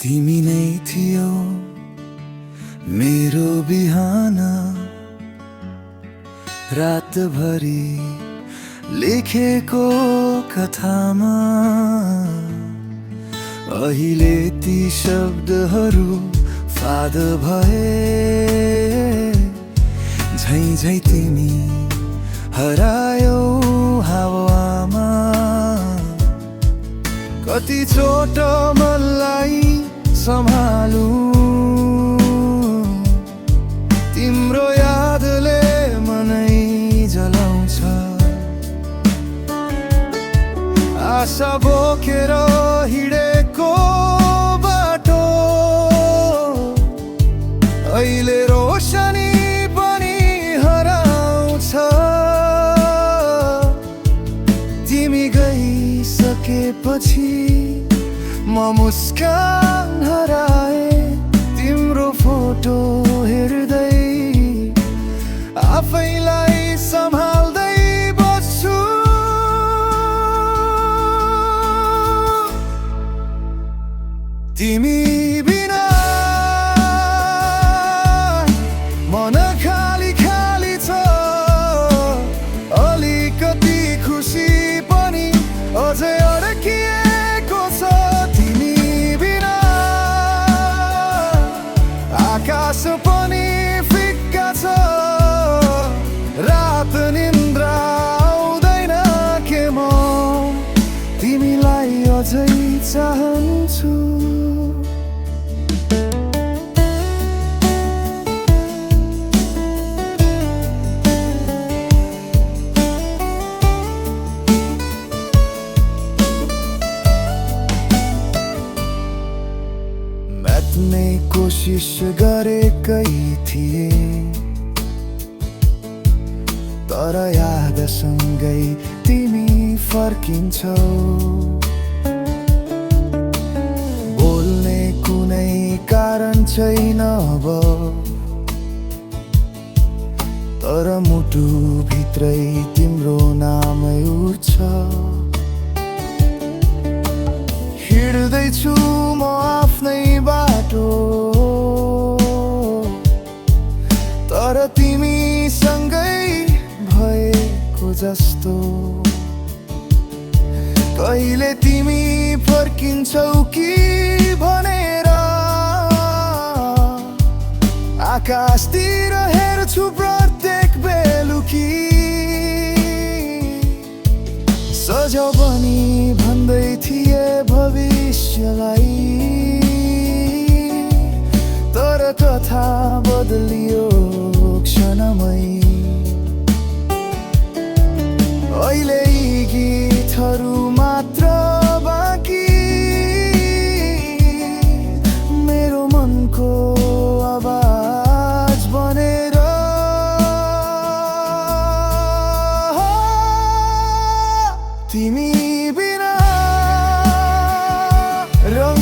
तिमी नै थियौ मेरो बिहान, रातभरि लेखेको कथामा अहिले ती शब्दहरू फाद भए। झै झै तिमी हरायौ हावामा, कति चोट मलाई सम्हालुँ, तिम्रो यादले मनै जलाउँछ। आशा बोकेर हिँडेको बाटो अहिले रोशनी पनि हराउँछ। तिमी गइसकेपछि म मुस्कान हराए, तिम्रो फोटो हेर्दै आफैलाई सम्हाल्दै बस्छु। तिमी बिना मन खाली खाली छ, अलिकति खुसी पनि अझै अड्किएको छ। तिमी बिना आकाश पनि फिक्का छ, रात निन्द्रा आउँदैन के म तिमीलाई अझै चाहन्छु। म्याट्ने कोसिस गरेकै थिए, तर यादसँगै तिमी फर्किन्छौ। बोल्ने कुनै कारण छैन अब, तर मुटु भित्रै तिम्रो नामै उठ्छ। हिँड्दैछु म आफ्नै बाटो, तर तिमी सँगै भएको जस्तो। कहिले तिमी फर्किन्छौ कि भनेर आकाशतिर हेर्छु प्रत्येक बेलुकी। सजाउ पनि भन्दै थिए भविष्यलाई, तर कथा बदलियो क्षणमै। अहिले यी गीतहरू मात्र बाँकी, मेरो मनको आवाज बनेर। तिमी बिना रङ